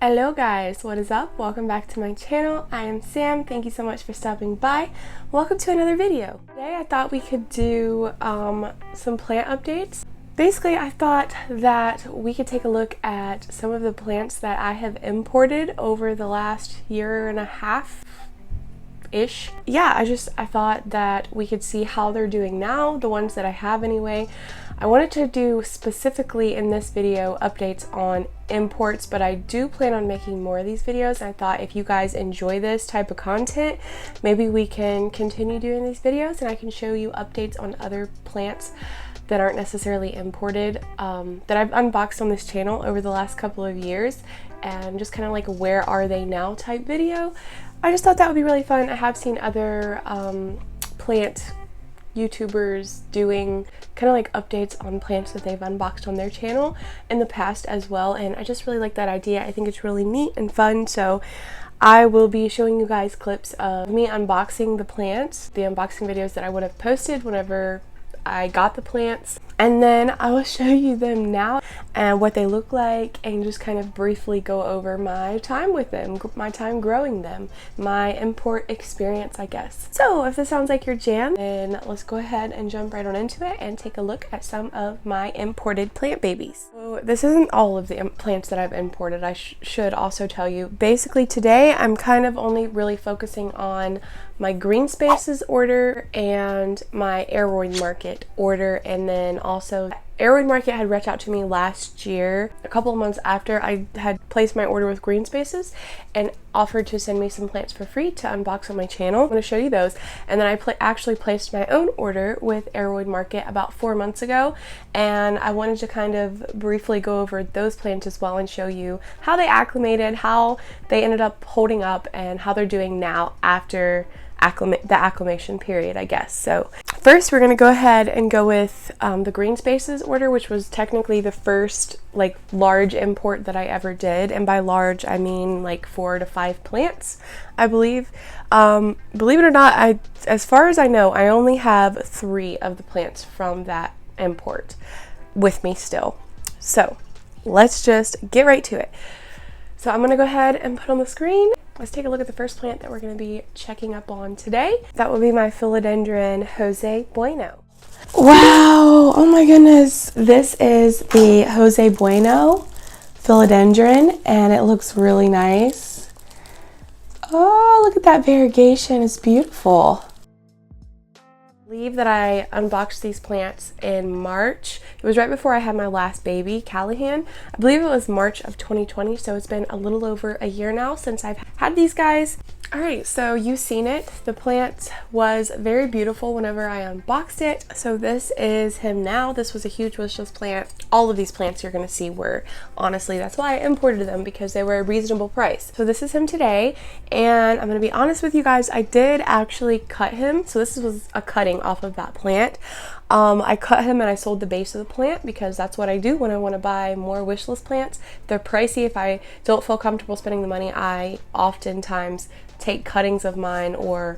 Hello guys, what is up? Welcome back to my channel. I am Sam. Thank you so much for stopping by. Welcome to another video. Today I thought we could do some plant updates. Basically, I thought that we could take a look at some of the plants that I have imported over the last year and a half ish. Yeah, I thought that we could see how they're doing now, the ones that I have anyway. I wanted to do specifically in this video updates on imports, but I do plan on making more of these videos. I thought if you guys enjoy this type of content, maybe we can continue doing these videos and I can show you updates on other plants that aren't necessarily imported that I've unboxed on this channel over the last couple of years, and just kind of like where are they now type video. I just thought that would be really fun. I have seen other plant YouTubers doing kind of like updates on plants that they've unboxed on their channel in the past as well, and I just really like that idea. I think it's really neat and fun, so I will be showing you guys clips of me unboxing the plants, the unboxing videos that I would have posted whenever I got the plants, and then I will show you them now and what they look like, and just kind of briefly go over my time with them, my time growing them, my import experience, I guess. So if this sounds like your jam, then let's go ahead and jump right on into it and take a look at some of my imported plant babies. So this isn't all of the plants that I've imported. I should also tell you. Basically today I'm kind of only really focusing on my green spaces order and my Aroid Market order, and then also Aroid Market had reached out to me last year, a couple of months after I had placed my order with Green Spaces, and offered to send me some plants for free to unbox on my channel. I'm going to show you those. And then I actually placed my own order with Aroid Market about 4 months ago, and I wanted to kind of briefly go over those plants as well and show you how they acclimated, how they ended up holding up, and how they're doing now after the acclimation period, I guess. So first we're going to go ahead and go with the Green Spaces order, which was technically the first like large import that I ever did, and by large I mean like 4 to 5 plants, I believe. Believe it or not, as far as I know, I only have 3 of the plants from that import with me still. So let's just get right to it. So I'm going to go ahead and put on the screen. Let's take a look at the first plant that we're going to be checking up on today. That will be my Philodendron Jose Bueno. Wow! Oh my goodness. This is the Jose Bueno Philodendron, and it looks really nice. Oh, look at that variegation. It's beautiful. I believe that I unboxed these plants in March. It was right before I had my last baby, Kaale. I believe it was March of 2020, so it's been a little over a year now since I've had these guys. Alright, so you've seen it. The plant was very beautiful whenever I unboxed it. So this is him now. This was a huge wish list plant. All of these plants you're going to see were, honestly, that's why I imported them, because they were a reasonable price. So this is him today, and I'm going to be honest with you guys, I did actually cut him. So this was a cutting off of that plant. I cut him and I sold the base of the plant, because that's what I do when I want to buy more wish list plants. They're pricey. If I don't feel comfortable spending the money, I oftentimes take cuttings of mine or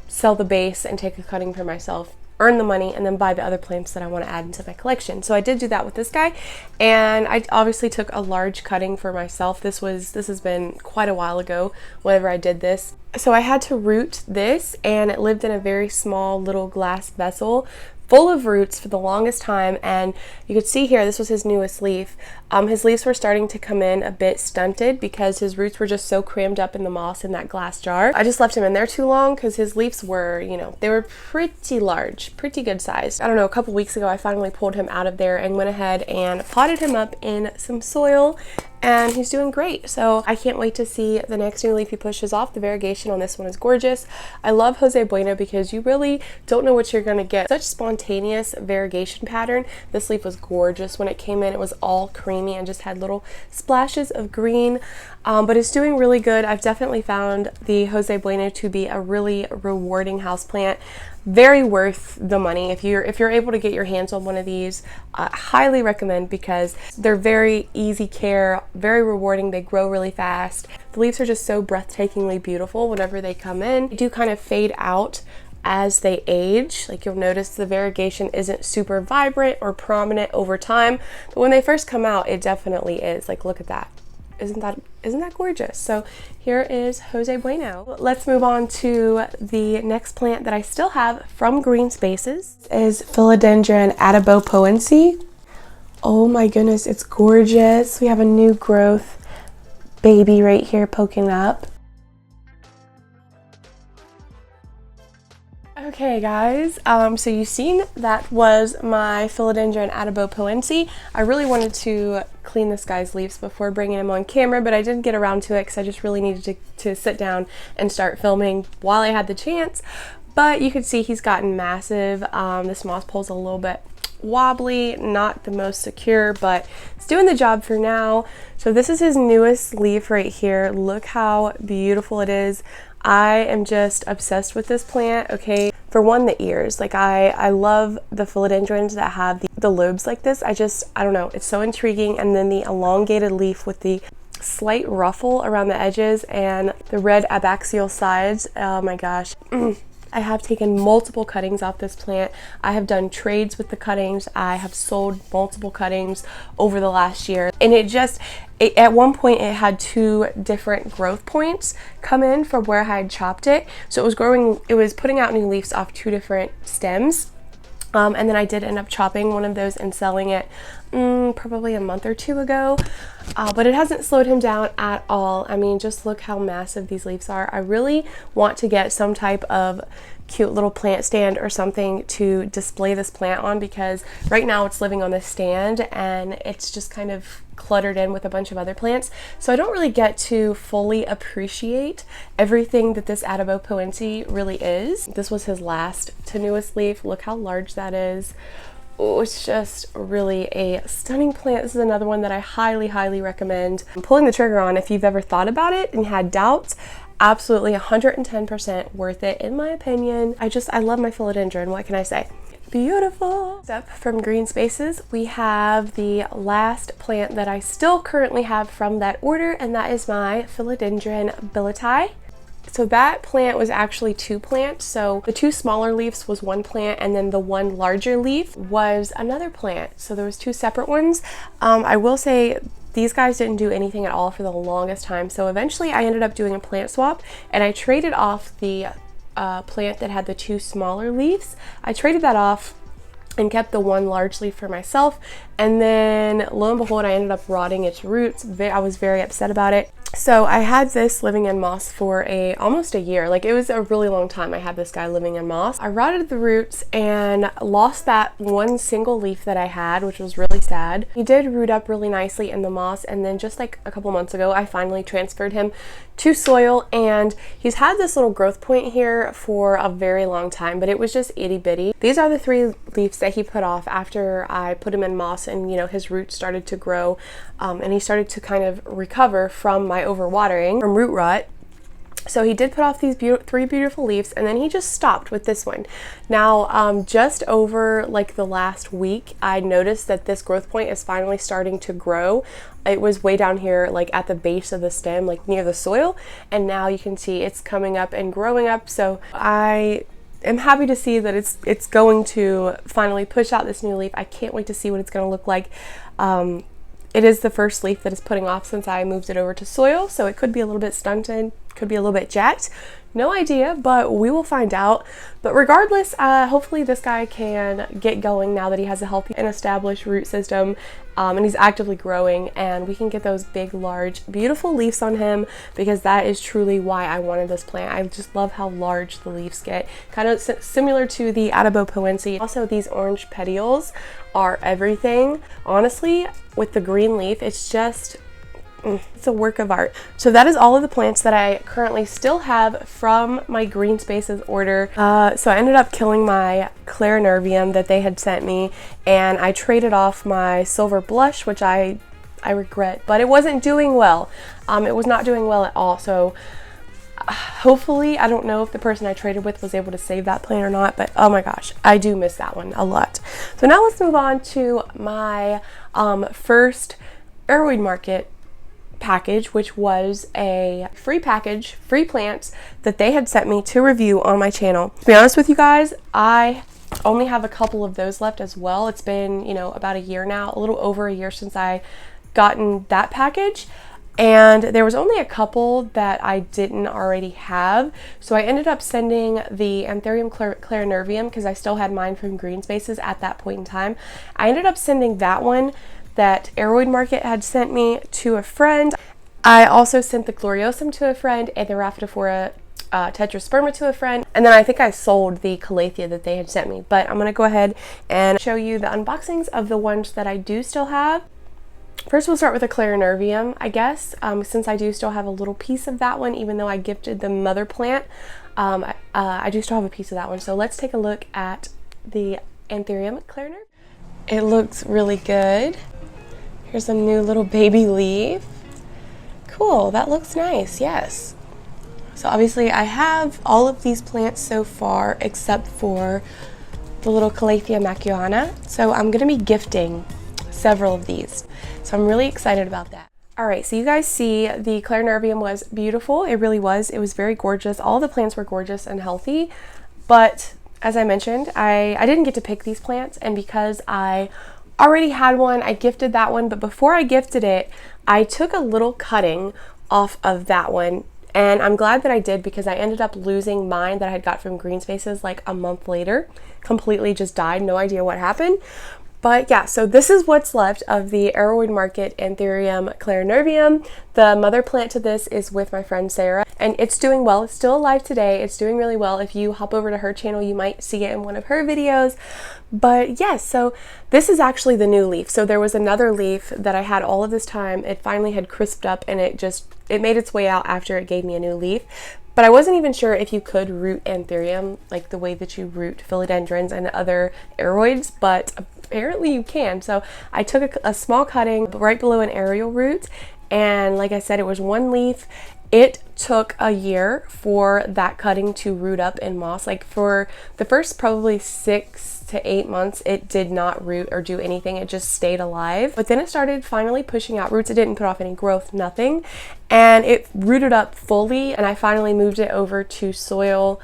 sell the base and take a cutting for myself, earn the money, and then buy the other plants that I want to add into my collection. So I did do that with this guy, and I obviously took a large cutting for myself. This has been quite a while ago whenever I did this. So I had to root this, and it lived in a very small little glass vessel full of roots for the longest time, and you could see here this was his newest leaf. His leaves were starting to come in a bit stunted because his roots were just so crammed up in the moss in that glass jar. I just left him in there too long because his leaves were, you know, they were pretty large, pretty good sized. I don't know, a couple weeks ago I finally pulled him out of there and went ahead and potted him up in some soil, and he's doing great. So I can't wait to see the next new leaf he pushes off. The variegation on this one is gorgeous. I love Jose Bueno because you really don't know what you're going to get. Such spontaneous variegation pattern. This leaf was gorgeous when it came in. It was all creamy and just had little splashes of green, but it's doing really good. I've definitely found the Jose Bueno to be a really rewarding houseplant. Very worth the money. If you're able to get your hands on one of these, highly recommend, because they're very easy care, very rewarding. They grow really fast. The leaves are just so breathtakingly beautiful whenever they come in. They do kind of fade out as they age. Like, you'll notice the variegation isn't super vibrant or prominent over time, but when they first come out, it definitely is. Like, look at that. isn't that gorgeous? So here is Jose Bueno. Let's move on to the next plant that I still have from Green Spaces. This is Philodendron atabapoense. Oh my goodness, it's gorgeous. We have a new growth baby right here poking up. Okay guys, so you've seen that was my Philodendron atabapoense. I really wanted to clean this guy's leaves before bringing him on camera, but I didn't get around to it because I just really needed to sit down and start filming while I had the chance. But you can see he's gotten massive. This moss pole's a little bit wobbly, not the most secure, but it's doing the job for now. So this is his newest leaf right here. Look how beautiful it is. I am just obsessed with this plant. Okay, for one, the ears. Like I love the philodendrons that have the lobes like this. I don't know, it's so intriguing. And then the elongated leaf with the slight ruffle around the edges and the red abaxial sides. Oh my gosh. I have taken multiple cuttings off this plant. I have done trades with the cuttings. I have sold multiple cuttings over the last year. And at one point it had 2 different growth points come in from where I had chopped it. So it was putting out new leaves off 2 different stems. And then I did end up chopping one of those and selling it probably a month or 2 ago. But it hasn't slowed him down at all. I mean, just look how massive these leaves are. I really want to get some type of cute little plant stand or something to display this plant on, because right now it's living on this stand and it's just kind of cluttered in with a bunch of other plants. So I don't really get to fully appreciate everything that this atabapoense really is. This was his last to newest leaf. Look how large that is. Oh, it's just really a stunning plant. This is another one that I highly, highly recommend pulling the trigger on if you've ever thought about it and had doubts. Absolutely 110% worth it in my opinion. I love my philodendron. What can I say? Beautiful. Next up from Green Spaces, we have the last plant that I still currently have from that order, and that is my Philodendron billeti. So that plant was actually 2 plants. So the 2 smaller leaves was 1 plant, and then the 1 larger leaf was another plant. So there was 2 separate ones. I will say these guys didn't do anything at all for the longest time. So eventually I ended up doing a plant swap, and I traded off the plant that had the 2 smaller leaves. I traded that off and kept the 1 large leaf for myself, and then lo and behold, I ended up rotting its roots. I was very upset about it. So I had this living in moss for almost a year. Like, it was a really long time I had this guy living in moss. I rotted the roots and lost that 1 single leaf that I had, which was really sad. He did root up really nicely in the moss, and then just like a couple months ago I finally transferred him to soil, and he's had this little growth point here for a very long time, but it was just itty bitty. These are the 3 leaves that he put off after I put him in moss, and you know, his roots started to grow, and he started to kind of recover from my overwatering, from root rot. So he did put off these 3 beautiful leaves, and then he just stopped with this one. Now, just over like the last week, I noticed that this growth point is finally starting to grow. It was way down here, like at the base of the stem, like near the soil, and now you can see it's coming up and growing up. So I'm happy to see that it's going to finally push out this new leaf. I can't wait to see what it's going to look like. It is the first leaf that it's putting off since I moved it over to soil, so it could be a little bit stunted, could be a little bit jacked. No idea, but we will find out. But regardless, hopefully this guy can get going now that he has a healthy and established root system, and he's actively growing, and we can get those big, large, beautiful leaves on him, because that is truly why I wanted this plant. I just love how large the leaves get, kind of similar to the atabapoense. Also, these orange petioles are everything. Honestly, with the green leaf, it's just it's a work of art. So that is all of the plants that I currently still have from my Green Spaces order. So I ended up killing my Clarinervium that they had sent me, and I traded off my Silver Blush, which I regret, but it wasn't doing well. It was not doing well at all. So hopefully, I don't know if the person I traded with was able to save that plant or not, but oh my gosh, I do miss that one a lot. So now let's move on to my first Aroid Market package, which was a free package, free plants that they had sent me to review on my channel. To be honest with you guys, I only have a couple of those left as well. It's been, you know, about a year now, a little over a year since I gotten that package. and there was only a couple that I didn't already have, so I ended up sending the Anthurium clarinervium, because I still had mine from Green Spaces at that point in time. I ended up sending that one that Aroid Market had sent me to a friend. I also sent the gloriosum to a friend and the Rhaphidophora tetrasperma to a friend, and then I think I sold the Calathea that they had sent me. But I'm gonna go ahead and show you the unboxings of the ones that I do still have. First, we'll start with the clarinervium, I guess, since I do still have a little piece of that one, even though I gifted the mother plant. I do still have a piece of that one. So let's take a look at the Anthurium clarinervium. It looks really good. Here's a new little baby leaf. Cool, that looks nice, yes. So obviously I have all of these plants so far except for the little Calathea macuana. So I'm gonna be gifting several of these. So I'm really excited about that. All right, so you guys see the clarinervium was beautiful. It really was. It was very gorgeous. All the plants were gorgeous and healthy, but as I mentioned, I didn't get to pick these plants, and because I already had one, I gifted that one, but before I gifted it, I took a little cutting off of that one, and I'm glad that I did, because I ended up losing mine that I had got from Green Spaces like a month later. Completely just died, no idea what happened. But yeah, so this is what's left of the Aroid Market Anthurium clarinervium. The mother plant to this is with my friend Sarah, and it's doing well. It's still alive today. It's doing really well. If you hop over to her channel, you might see it in one of her videos. But yes, so this is actually the new leaf. So there was another leaf that I had all of this time. It finally had crisped up, and it made its way out after it gave me a new leaf. But I wasn't even sure if you could root Anthurium like the way that you root philodendrons and other aroids, but apparently you can. So I took a small cutting right below an aerial root, and like I said, it was one leaf. It took a year for that cutting to root up in moss. Like for the first probably 6 to 8 months, it did not root or do anything. It just stayed alive. But then it started finally pushing out roots. It didn't put off any growth, nothing. And it rooted up fully, and I finally moved it over to soil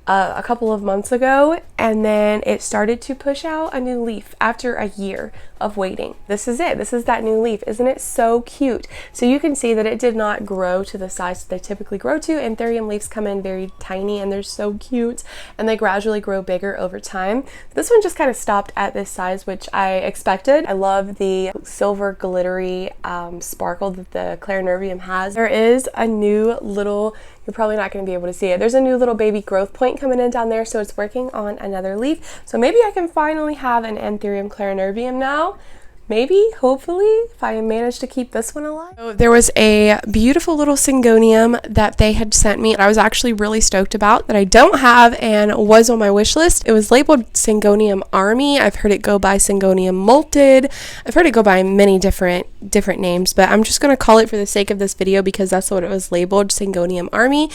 a couple of months ago, and then it started to push out a new leaf after a year of waiting. This is it. This is that new leaf. Isn't it so cute? So you can see that it did not grow to the size that they typically grow to. Anthurium leaves come in very tiny, and they're so cute, and they gradually grow bigger over time. This one just kind of stopped at this size, which I expected. I love the silver glittery sparkle that the clarinervium has. There is a new little, you're probably not going to be able to see it, there's a new little baby growth point coming in down there, so it's working on another leaf. So maybe I can finally have an Anthurium clarinervium now. Maybe, hopefully, if I manage to keep this one alive. So there was a beautiful little Syngonium that they had sent me that I was actually really stoked about, that I don't have and was on my wish list. It was labeled Syngonium Army. I've heard it go by Syngonium Molted. I've heard it go by many different names, but I'm just going to call it for the sake of this video because that's what it was labeled, Syngonium Army.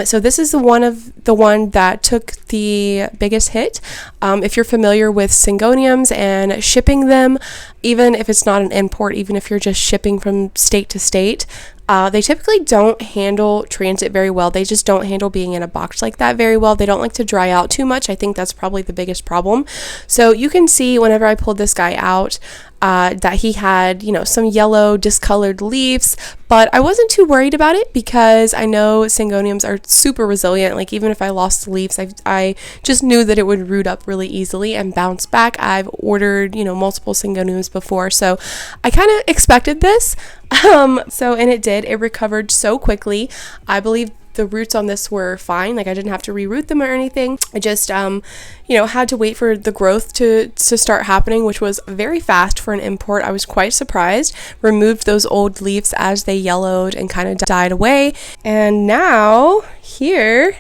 So this is the one that took the biggest hit. If you're familiar with Syngoniums and shipping them, even if it's not an import, even if you're just shipping from state to state, they typically don't handle transit very well. They just don't handle being in a box like that very well. They don't like to dry out too much. I think that's probably the biggest problem. So you can see whenever I pulled this guy out, that he had, some yellow discolored leaves, but I wasn't too worried about it because I know Syngoniums are super resilient. Like even if I lost the leaves, I just knew that it would root up really easily and bounce back. I've ordered, multiple Syngoniums before, so I kind of expected this. And it did. It recovered so quickly. I believe the roots on this were fine. Like I didn't have to reroot them or anything. I just, had to wait for the growth to start happening, which was very fast for an import. I was quite surprised. Removed those old leaves as they yellowed and kind of died away. And now here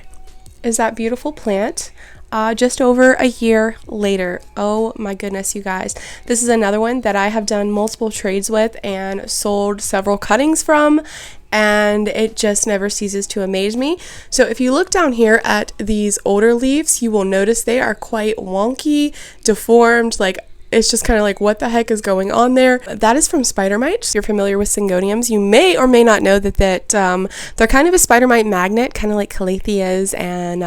is that beautiful plant. Just over a year later. Oh my goodness, you guys. This is another one that I have done multiple trades with and sold several cuttings from, and it just never ceases to amaze me. So if you look down here at these older leaves, you will notice they are quite wonky, deformed, like it's just kind of like, what the heck is going on there? That is from spider mites. If you're familiar with Syngoniums, you may or may not know that they're kind of a spider mite magnet, kind of like Calatheas, and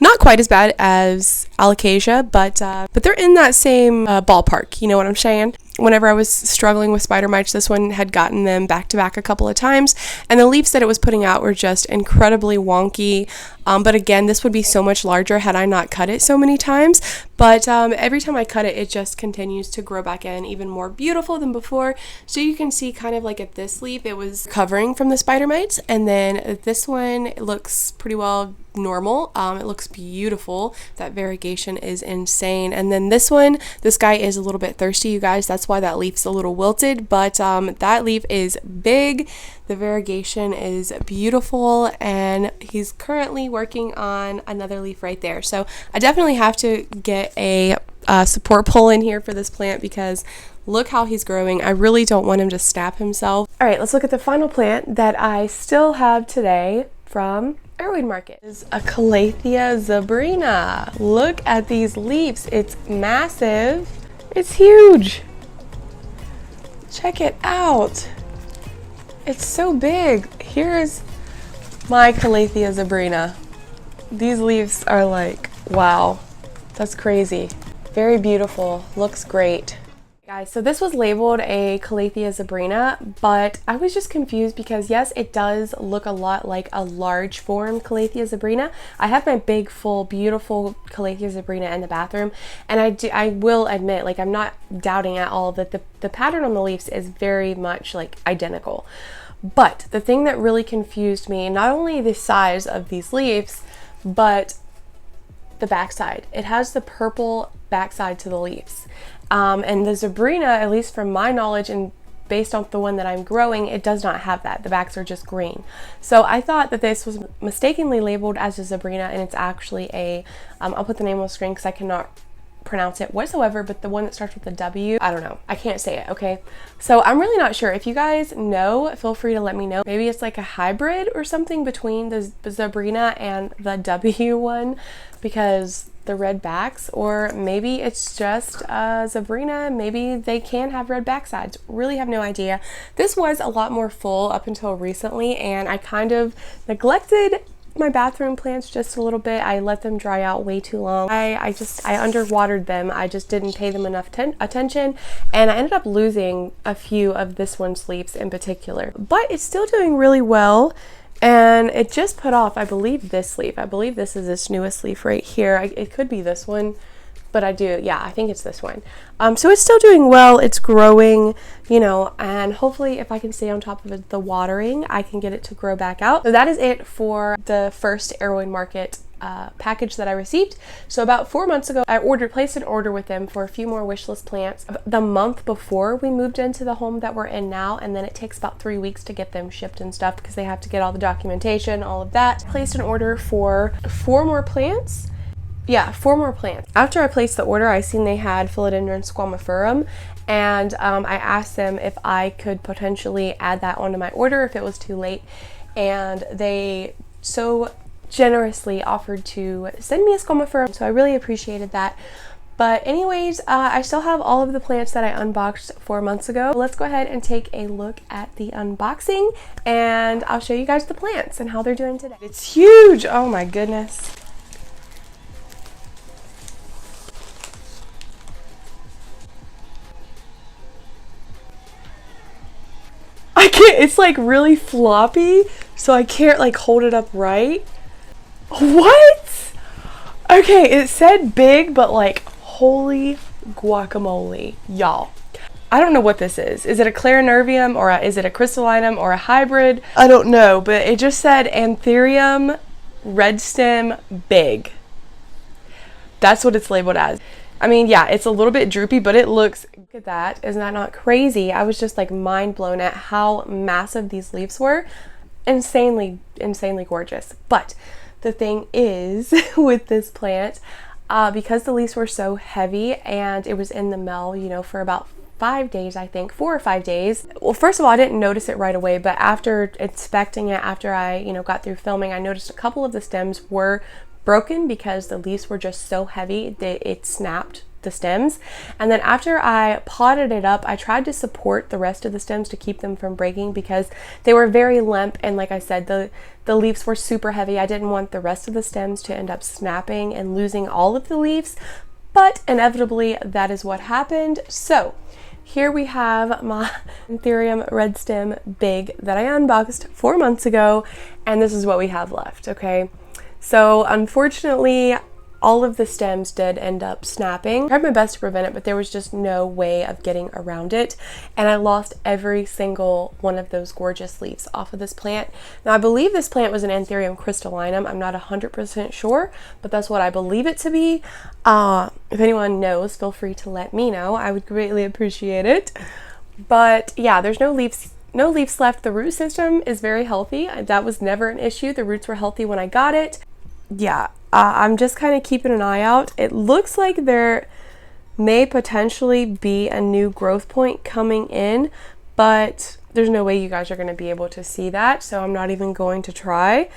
not quite as bad as Alocasia, but they're in that same ballpark. You know what I'm saying? whenever I was struggling with spider mites. This one had gotten them back to back a couple of times, and the leaves that it was putting out were just incredibly wonky. But again, this would be so much larger had I not cut it so many times. But every time I cut it, it just continues to grow back in even more beautiful than before. So you can see kind of like at this leaf, it was covering from the spider mites. And then this one, it looks pretty well normal. It looks beautiful. That variegation is insane. And then this one, this guy is a little bit thirsty, you guys. That's why that leaf's a little wilted. But that leaf is big. The variegation is beautiful, and he's currently working on another leaf right there. So I definitely have to get a support pole in here for this plant because look how he's growing. I really don't want him to snap himself. All right, let's look at the final plant that I still have today from Aroid Market. This is a Calathea zebrina. Look at these leaves. It's massive. It's huge. Check it out. It's so big. Here's my Calathea zebrina. These leaves are like, wow, that's crazy. Very beautiful, looks great. Guys, so this was labeled a Calathea zebrina, but I was just confused because yes, it does look a lot like a large form Calathea zebrina. I have my big, full, beautiful Calathea zebrina in the bathroom, and I will admit, like, I'm not doubting at all that the pattern on the leaves is very much like identical. But the thing that really confused me, not only the size of these leaves, but the backside. It has the purple backside to the leaves. And the zebrina, at least from my knowledge and based on the one that I'm growing, it does not have that. The backs are just green. So I thought that this was mistakenly labeled as a zebrina, and it's actually a, I'll put the name on the screen because I cannot pronounce it whatsoever, but the one that starts with a W, I don't know. I can't say it, okay? So I'm really not sure. If you guys know, feel free to let me know. Maybe it's like a hybrid or something between the zebrina and the W one, because the red backs, or maybe it's just a zebrina. Maybe they can have red backsides. Really have no idea. This was a lot more full up until recently, and I kind of neglected my bathroom plants just a little bit. I let them dry out way too long. I underwatered them. I just didn't pay them enough attention, and I ended up losing a few of this one's leaves in particular. But it's still doing really well. And it just put off, I believe, this leaf. I believe this is its newest leaf right here. It could be this one, but I think it's this one. So it's still doing well. It's growing, you know, and hopefully if I can stay on top of the watering, I can get it to grow back out. So that is it for the first Aroid Market package that I received. So about 4 months ago, I placed an order with them for a few more wish list plants the month before we moved into the home that we're in now, and then it takes about 3 weeks to get them shipped and stuff because they have to get all the documentation, all of that. Placed an order for 4 more plants. Yeah, 4 more plants. After I placed the order, I seen they had Philodendron Squamiferum, and I asked them if I could potentially add that onto my order if it was too late, and they so generously offered to send me a Squamiferum, so I really appreciated that. But anyways, I still have all of the plants that I unboxed 4 months ago. Let's go ahead and take a look at the unboxing, and I'll show you guys the plants and how they're doing today. It's huge! Oh my goodness. I can't, it's like really floppy, so I can't like hold it up right. What? Okay, it said big, but like, holy guacamole, y'all. I don't know what this is. Is it a clarinervium, or is it a crystallinum, or a hybrid? I don't know, but it just said Anthurium red stem big. That's what it's labeled as. I mean, yeah, it's a little bit droopy, but it looks, look at that. Isn't that not crazy? I was just like mind blown at how massive these leaves were. Insanely gorgeous. But the thing is with this plant, because the leaves were so heavy and it was in the mel, you know, for about 5 days, I think, 4 or 5 days. Well, first of all, I didn't notice it right away, but after inspecting it, after I, you know, got through filming, I noticed a couple of the stems were broken because the leaves were just so heavy that it snapped the stems. And then after I potted it up, I tried to support the rest of the stems to keep them from breaking because they were very limp, and like I said, the leaves were super heavy. I didn't want the rest of the stems to end up snapping and losing all of the leaves, but inevitably that is what happened. So here we have my Anthurium red stem big that I unboxed 4 months ago, and this is what we have left, okay? So unfortunately, all of the stems did end up snapping. I tried my best to prevent it, but there was just no way of getting around it. And I lost every single one of those gorgeous leaves off of this plant. Now, I believe this plant was an Anthurium crystallinum. I'm not 100% sure, but that's what I believe it to be. If anyone knows, feel free to let me know. I would greatly appreciate it. But yeah, there's no leaves left. The root system is very healthy. That was never an issue. The roots were healthy when I got it. Yeah. I'm just kind of keeping an eye out. It looks like there may potentially be a new growth point coming in, but there's no way you guys are going to be able to see that, so I'm not even going to try.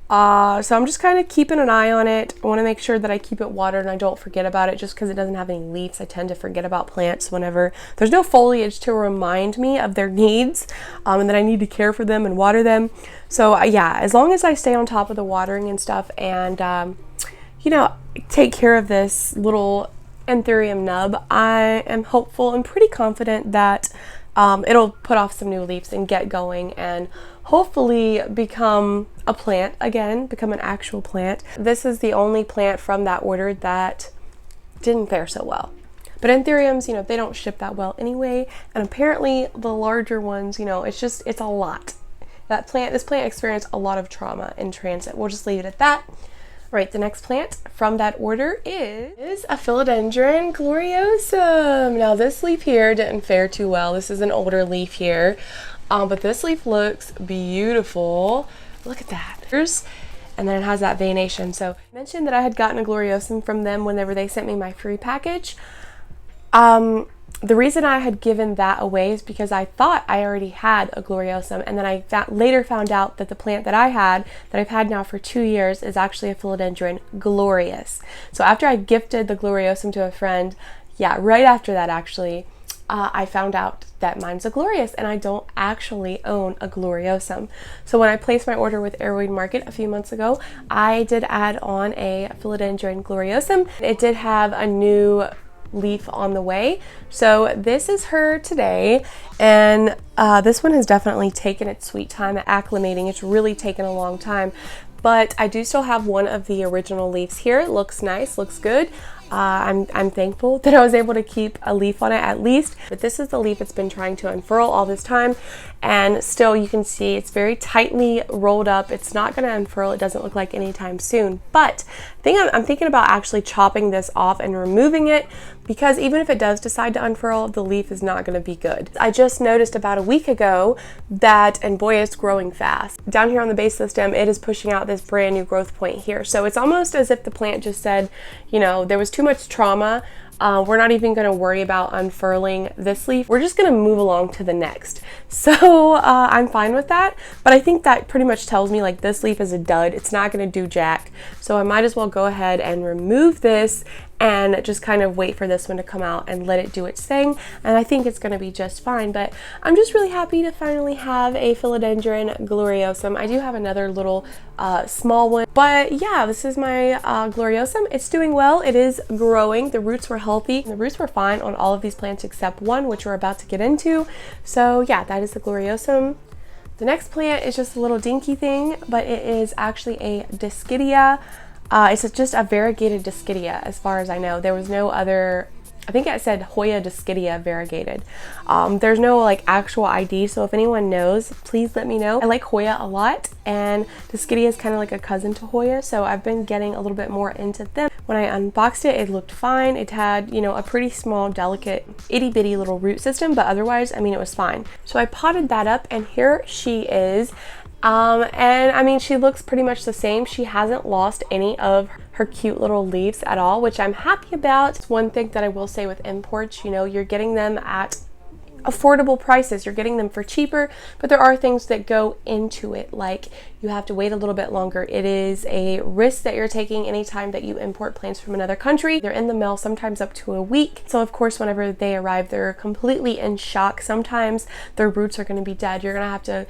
So I'm just kind of keeping an eye on it. I want to make sure that I keep it watered and I don't forget about it. Just because it doesn't have any leaves, I tend to forget about plants whenever there's no foliage to remind me of their needs, and that I need to care for them and water them. So yeah, as long as I stay on top of the watering and stuff and you know, take care of this little Anthurium nub, I am hopeful and pretty confident that it'll put off some new leaves and get going and hopefully become a plant again, become an actual plant. This is the only plant from that order that didn't fare so well. But Anthuriums, you know, they don't ship that well anyway, and apparently the larger ones, you know, it's a lot. This plant experienced a lot of trauma in transit. We'll just leave it at that. Right, the next plant from that order is a Philodendron gloriosum. Now this leaf here didn't fare too well. This is an older leaf here, but this leaf looks beautiful. Look at that. And then it has that veination. So I mentioned that I had gotten a gloriosum from them whenever they sent me my free package. The reason I had given that away is because I thought I already had a gloriosum, and then I later found out that the plant that I've had now for 2 years, is actually a Philodendron glorious. So after I gifted the gloriosum to a friend, yeah, right after that actually, I found out that mine's a glorious, and I don't actually own a gloriosum. So when I placed my order with Aroid Market a few months ago, I did add on a Philodendron gloriosum. It did have a new leaf on the way, so this is her today, and this one has definitely taken its sweet time at acclimating. It's really taken a long time, but I do still have one of the original leaves here. It looks nice, looks good. I'm thankful that I was able to keep a leaf on it at least, but this is the leaf it's been trying to unfurl all this time, and still you can see it's very tightly rolled up. It's not going to unfurl. It doesn't look like anytime soon, but I'm thinking about actually chopping this off and removing it, because even if it does decide to unfurl, the leaf is not going to be good. I just noticed about a week ago that, and boy, it's growing fast. Down here on the base of the stem, it is pushing out this brand new growth point here. So it's almost as if the plant just said, you know, there was too much trauma. We're not even going to worry about unfurling this leaf. We're just going to move along to the next. So I'm fine with that, but I think that pretty much tells me like this leaf is a dud. It's not going to do jack. So I might as well go ahead and remove this and just kind of wait for this one to come out and let it do its thing, and I think it's going to be just fine. But I'm just really happy to finally have a Philodendron gloriosum. I do have another little small one, but yeah, this is my gloriosum. It's doing well. It is growing. The roots were healthy. The roots were fine on all of these plants except one, which we're about to get into. So yeah, that is the gloriosum. The next plant is just a little dinky thing, but it is actually a Dischidia. It's just a variegated Dischidia as far as I know. There was no other, I think it said Hoya Dischidia variegated. There's no like actual ID, so if anyone knows, please let me know. I like Hoya a lot, and Dischidia is kind of like a cousin to Hoya, so I've been getting a little bit more into them. When I unboxed it, it looked fine. It had, you know, a pretty small, delicate, itty bitty little root system, but otherwise, I mean, it was fine. So I potted that up, and here she is. And I mean, she looks pretty much the same. She hasn't lost any of her cute little leaves at all, which I'm happy about. It's one thing that I will say with imports, you know, you're getting them at affordable prices. You're getting them for cheaper, but there are things that go into it, like you have to wait a little bit longer. It is a risk that you're taking anytime that you import plants from another country. They're in the mail sometimes up to a week. So of course, whenever they arrive, they're completely in shock. Sometimes their roots are going to be dead. You're going to have to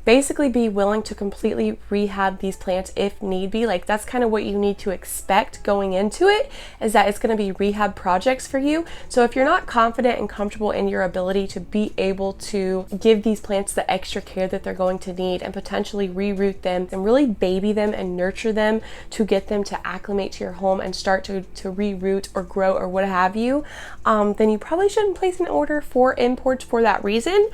basically be willing to completely rehab these plants if need be. Like, that's kind of what you need to expect going into it, is that it's going to be rehab projects for you. So if you're not confident and comfortable in your ability to be able to give these plants the extra care that they're going to need and potentially reroot them and really baby them and nurture them to get them to acclimate to your home and start to reroot or grow or what have you, then you probably shouldn't place an order for imports for that reason,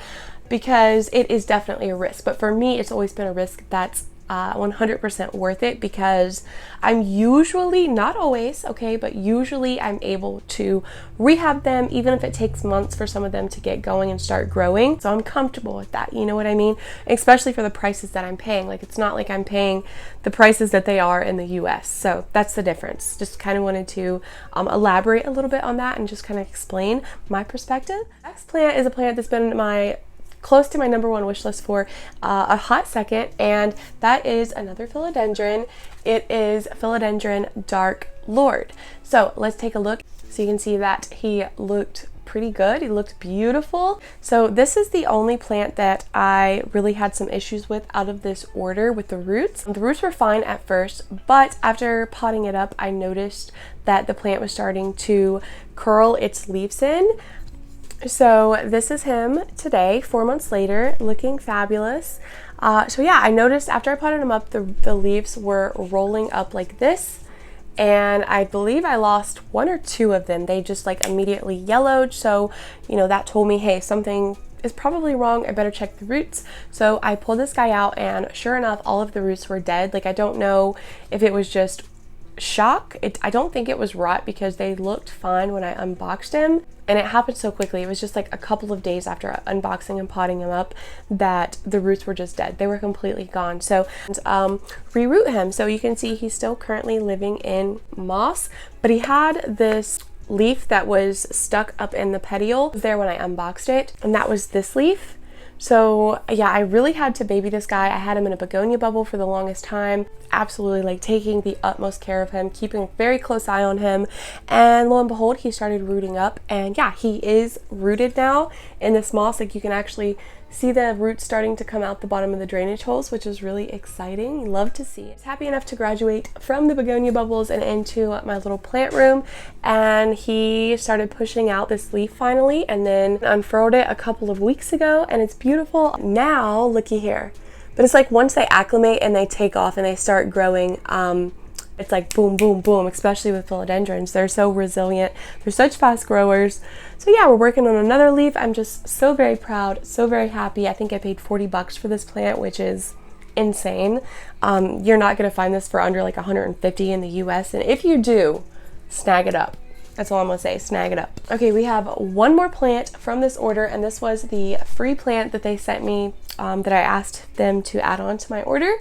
because it is definitely a risk. But for me, it's always been a risk that's 100% worth it, because I'm usually, not always, okay, but usually I'm able to rehab them, even if it takes months for some of them to get going and start growing. So I'm comfortable with that, you know what I mean? Especially for the prices that I'm paying. Like, it's not like I'm paying the prices that they are in the US. So that's the difference. Just kind of wanted to elaborate a little bit on that and just kind of explain my perspective. Next plant is a plant that's been close to my #1 wish list for a hot second, and that is another philodendron. It is Philodendron Dark Lord. So let's take a look. So you can see that he looked pretty good. He looked beautiful. So this is the only plant that I really had some issues with out of this order with the roots. The roots were fine at first, but after potting it up, I noticed that the plant was starting to curl its leaves in. So this is him today, 4 months later, looking fabulous. So yeah, I noticed after I potted him up, the leaves were rolling up like this, and I believe I lost 1 or 2 of them. They just like immediately yellowed. So, you know, that told me, hey, something is probably wrong. I better check the roots. So I pulled this guy out, and sure enough, all of the roots were dead. Like, I don't know if it was just shock. I don't think it was rot, because they looked fine when I unboxed him, and it happened so quickly. It was just like a couple of days after unboxing and potting him up that the roots were just dead. They were completely gone. So reroot him. So you can see he's still currently living in moss, but he had this leaf that was stuck up in the petiole there when I unboxed it, and that was this leaf. So yeah, I really had to baby this guy. I had him in a begonia bubble for the longest time, absolutely like taking the utmost care of him, keeping a very close eye on him, and lo and behold, he started rooting up. And yeah, he is rooted now in this moss. Like, you can actually see the roots starting to come out the bottom of the drainage holes, which is really exciting. Love to see. I was happy enough to graduate from the begonia bubbles and into my little plant room, and he started pushing out this leaf finally, and then unfurled it a couple of weeks ago, and it's beautiful. Now, looky here. But it's like once they acclimate and they take off and they start growing, it's like boom, boom, boom, especially with philodendrons. They're so resilient. They're such fast growers. So yeah, we're working on another leaf. I'm just so very proud, so very happy. I think I paid $40 for this plant, which is insane. You're not going to find this for under like $150 in the US. And if you do, snag it up. That's all I'm gonna say, snag it up. Okay, we have one more plant from this order, and this was the free plant that they sent me that I asked them to add on to my order,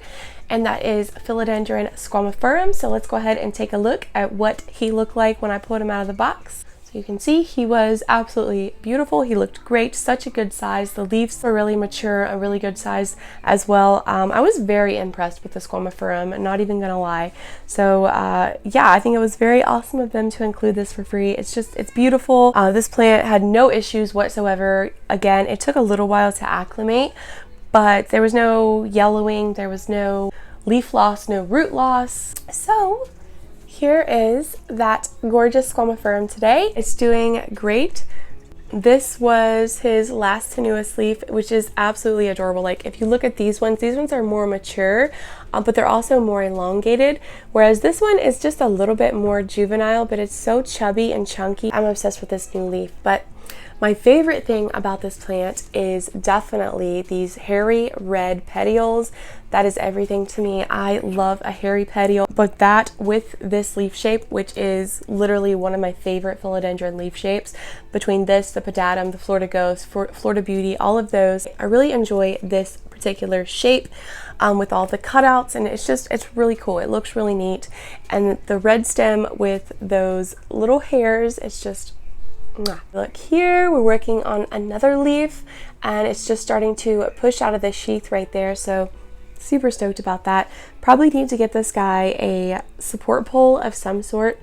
and that is Philodendron Squamiferum. So let's go ahead and take a look at what he looked like when I pulled him out of the box. So you can see he was absolutely beautiful. He looked great, such a good size. The leaves were really mature, a really good size as well. I was very impressed with the Squamiferum, not even gonna lie. So yeah, I think it was very awesome of them to include this for free. It's beautiful. This plant had no issues whatsoever. Again, it took a little while to acclimate, but there was no yellowing, there was no leaf loss, no root loss. So here is that gorgeous Squamiferum today. It's doing great. This was his last tenuous leaf, which is absolutely adorable. Like, if you look at these ones are more mature, but they're also more elongated, whereas this one is just a little bit more juvenile, but it's so chubby and chunky. I'm obsessed with this new leaf. But my favorite thing about this plant is definitely these hairy red petioles. That is everything to me. I love a hairy petiole, but that with this leaf shape, which is literally one of my favorite philodendron leaf shapes, between this, the pedatum, the Florida Ghost, Florida Beauty, all of those, I really enjoy this particular shape with all the cutouts, and it's really cool. It looks really neat, and the red stem with those little hairs, it's just look here. We're working on another leaf, and it's just starting to push out of the sheath right there, so super stoked about that. Probably need to get this guy a support pole of some sort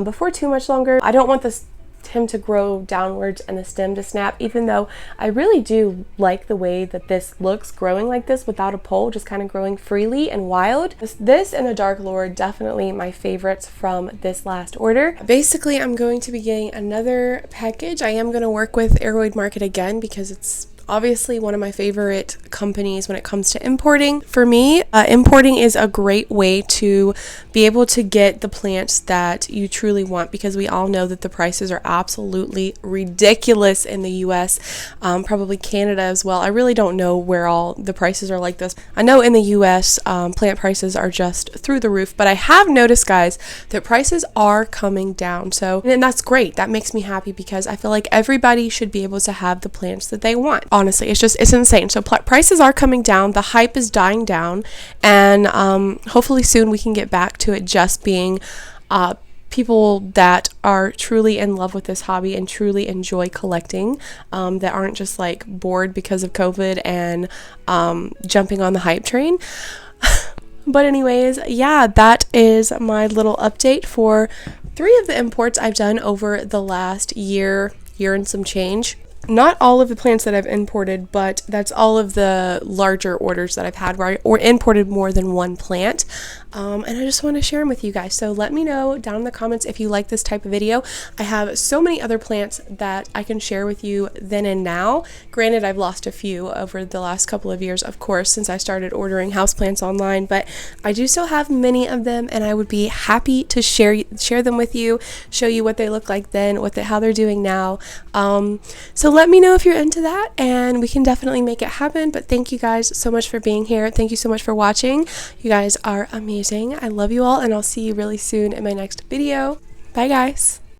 before too much longer. I don't want this him to grow downwards and the stem to snap, even though I really do like the way that this looks growing like this without a pole, just kind of growing freely and wild. This and the Dark Lord, definitely my favorites from this last order. Basically, I'm going to be getting another package. I am going to work with Aroid Market again because it's obviously one of my favorite companies when it comes to importing. For me, importing is a great way to be able to get the plants that you truly want, because we all know that the prices are absolutely ridiculous in the US, probably Canada as well. I really don't know where all the prices are like this. I know in the US, plant prices are just through the roof, but I have noticed, guys, that prices are coming down. So, and that's great. That makes me happy because I feel like everybody should be able to have the plants that they want. Honestly, it's insane. So prices are coming down, the hype is dying down, and hopefully soon we can get back to it just being people that are truly in love with this hobby and truly enjoy collecting, that aren't just like bored because of COVID and jumping on the hype train. But anyways, yeah, that is my little update for 3 of the imports I've done over the last year and some change. Not all of the plants that I've imported, but that's all of the larger orders that I've had where I imported more than one plant. And I just want to share them with you guys. So let me know down in the comments if you like this type of video. I have so many other plants that I can share with you then and now. Granted, I've lost a few over the last couple of years, of course, since I started ordering houseplants online, but I do still have many of them, and I would be happy to share them with you, show you what they look like then, how they're doing now. So let me know if you're into that, and we can definitely make it happen. But thank you guys so much for being here. Thank you so much for watching. You guys are amazing. I love you all, and I'll see you really soon in my next video. Bye, guys.